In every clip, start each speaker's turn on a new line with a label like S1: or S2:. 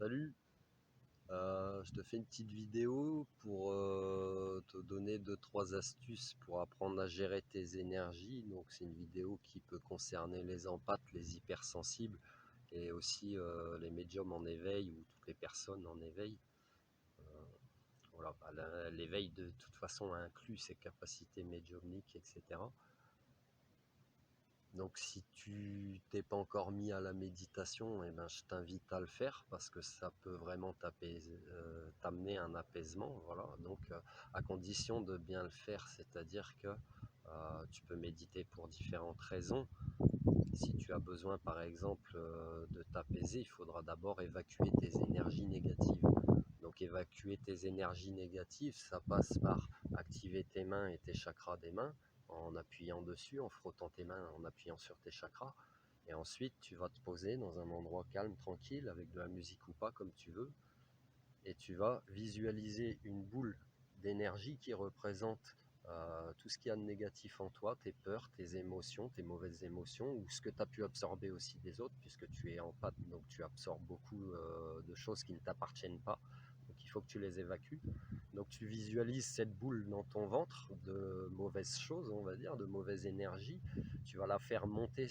S1: Salut, je te fais une petite vidéo pour te donner deux trois astuces pour apprendre à gérer tes énergies. Donc c'est une vidéo qui peut concerner les empathes, les hypersensibles et aussi les médiums en éveil ou toutes les personnes en éveil. Voilà, l'éveil de toute façon inclut ses capacités médiumniques, etc. Donc si tu t'es pas encore mis à la méditation, eh ben, je t'invite à le faire parce que ça peut vraiment t'amener un apaisement. Voilà. Donc à condition de bien le faire, c'est-à-dire que tu peux méditer pour différentes raisons. Si tu as besoin par exemple de t'apaiser, il faudra d'abord évacuer tes énergies négatives. Donc évacuer tes énergies négatives, ça passe par activer tes mains et tes chakras des mains en appuyant dessus, en frottant tes mains, en appuyant sur tes chakras. Et ensuite, tu vas te poser dans un endroit calme, tranquille, avec de la musique ou pas, comme tu veux. Et tu vas visualiser une boule d'énergie qui représente tout ce qu'il y a de négatif en toi, tes peurs, tes émotions, tes mauvaises émotions, ou ce que tu as pu absorber aussi des autres, puisque tu es empathe, donc tu absorbes beaucoup de choses qui ne t'appartiennent pas. Donc il faut que tu les évacues. Donc tu visualises cette boule dans ton ventre de mauvaises choses, on va dire, de mauvaise énergie. Tu vas la faire monter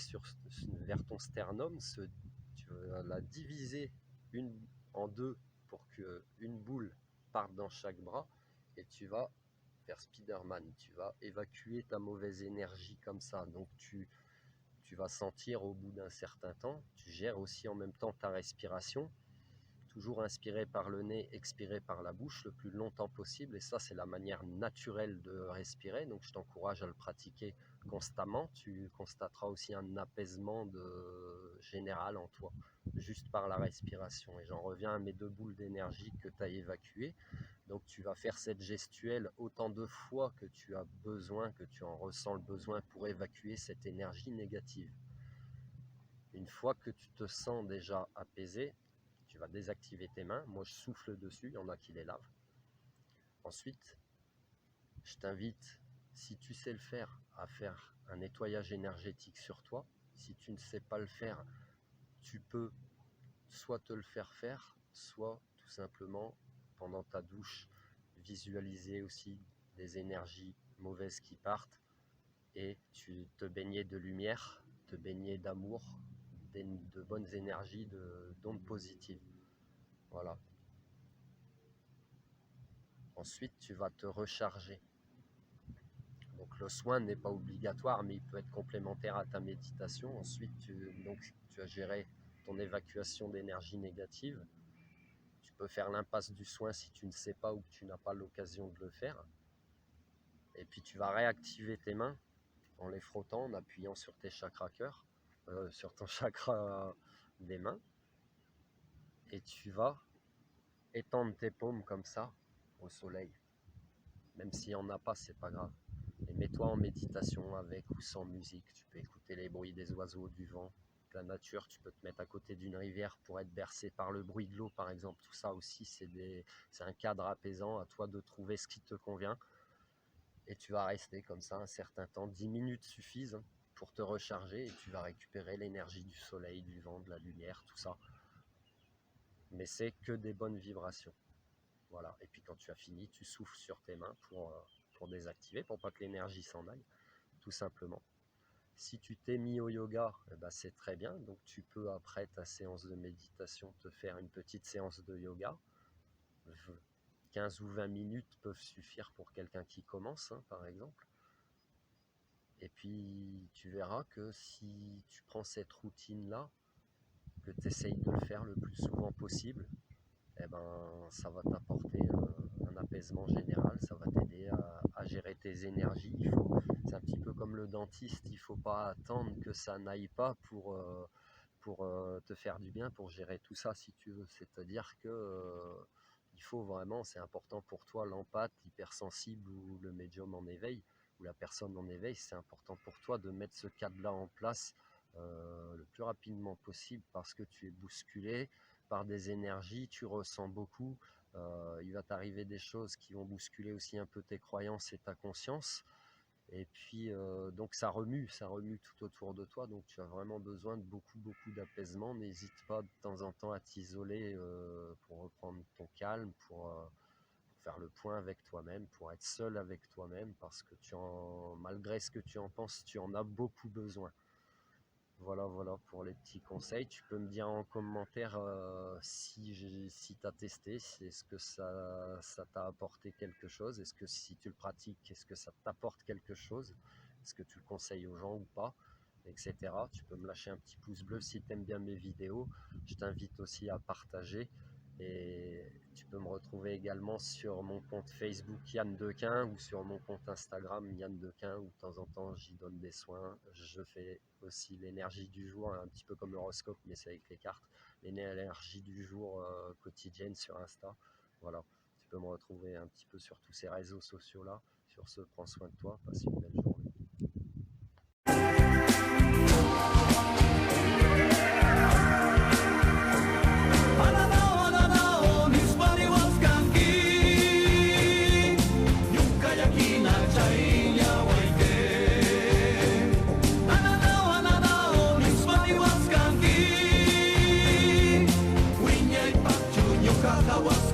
S1: vers ton sternum. Tu vas la diviser en deux pour qu'une boule parte dans chaque bras. Et tu vas faire Spider-Man. Tu vas évacuer ta mauvaise énergie comme ça. Donc tu vas sentir au bout d'un certain temps. Tu gères aussi en même temps ta respiration. Toujours inspirer par le nez, expirer par la bouche le plus longtemps possible. Et ça, c'est la manière naturelle de respirer. Donc, je t'encourage à le pratiquer constamment. Tu constateras aussi un apaisement général en toi, juste par la respiration. Et j'en reviens à mes deux boules d'énergie que tu as évacuées. Donc, tu vas faire cette gestuelle autant de fois que tu as besoin, que tu en ressens le besoin pour évacuer cette énergie négative. Une fois que tu te sens déjà apaisé, tu vas désactiver tes mains. Moi, je souffle dessus, il y en a qui les lavent. Ensuite, je t'invite, si tu sais le faire, à faire un nettoyage énergétique sur toi. Si tu ne sais pas le faire, tu peux soit te le faire, soit tout simplement, pendant ta douche, visualiser aussi des énergies mauvaises qui partent et tu te baigner de lumière, te baigner d'amour, de bonnes énergies, d'ondes positives. Voilà. Ensuite, tu vas te recharger. Donc le soin n'est pas obligatoire, mais il peut être complémentaire à ta méditation. Ensuite, tu as géré ton évacuation d'énergie négative. Tu peux faire l'impasse du soin si tu ne sais pas ou que tu n'as pas l'occasion de le faire. Et puis tu vas réactiver tes mains en les frottant, en appuyant sur tes chakras cœur, sur ton chakra des mains. Et tu vas étendre tes paumes comme ça au soleil. Même s'il n'y en a pas, c'est pas grave. Et mets-toi en méditation avec ou sans musique. Tu peux écouter les bruits des oiseaux, du vent, de la nature. Tu peux te mettre à côté d'une rivière pour être bercé par le bruit de l'eau, par exemple. Tout ça aussi, c'est un cadre apaisant. À toi de trouver ce qui te convient. Et tu vas rester comme ça un certain temps. 10 minutes suffisent pour te recharger et tu vas récupérer l'énergie du soleil, du vent, de la lumière, tout ça. Mais c'est que des bonnes vibrations. Voilà. Et puis quand tu as fini, tu souffles sur tes mains pour désactiver, pour pas que l'énergie s'en aille, tout simplement. Si tu t'es mis au yoga, eh ben c'est très bien. Donc tu peux, après ta séance de méditation, te faire une petite séance de yoga. 15 ou 20 minutes peuvent suffire pour quelqu'un qui commence, hein, par exemple. Et puis tu verras que si tu prends cette routine-là, que tu essayes de le faire le plus souvent possible, eh ben, ça va t'apporter un apaisement général, ça va t'aider à gérer tes énergies. C'est un petit peu comme le dentiste, il ne faut pas attendre que ça n'aille pas pour te faire du bien, pour gérer tout ça si tu veux. C'est-à-dire que il faut vraiment, c'est important pour toi, l'empathe, l'hypersensible ou le médium en éveil, ou la personne en éveil, c'est important pour toi de mettre ce cadre-là en place le plus rapidement possible parce que tu es bousculé par des énergies, tu ressens beaucoup, il va t'arriver des choses qui vont bousculer aussi un peu tes croyances et ta conscience. Et puis, donc ça remue tout autour de toi, donc tu as vraiment besoin de beaucoup, beaucoup d'apaisement. N'hésite pas de temps en temps à t'isoler pour reprendre ton calme, pour faire le point avec toi-même, pour être seul avec toi-même, parce que malgré ce que tu en penses, tu en as beaucoup besoin. Voilà, voilà pour les petits conseils. Tu peux me dire en commentaire si tu as testé, est-ce que ça t'a apporté quelque chose? Est-ce que si tu le pratiques, est-ce que ça t'apporte quelque chose? Est-ce que tu le conseilles aux gens ou pas? Etc. Tu peux me lâcher un petit pouce bleu si tu aimes bien mes vidéos. Je t'invite aussi à partager. Et tu peux me retrouver également sur mon compte Facebook Yann Dequin ou sur mon compte Instagram Yann Dequin où de temps en temps j'y donne des soins. Je fais aussi l'énergie du jour, un petit peu comme l'horoscope mais c'est avec les cartes. L'énergie du jour quotidienne sur Insta. Voilà, tu peux me retrouver un petit peu sur tous ces réseaux sociaux là. Sur ce, prends soin de toi, passe une belle journée.
S2: Kakawa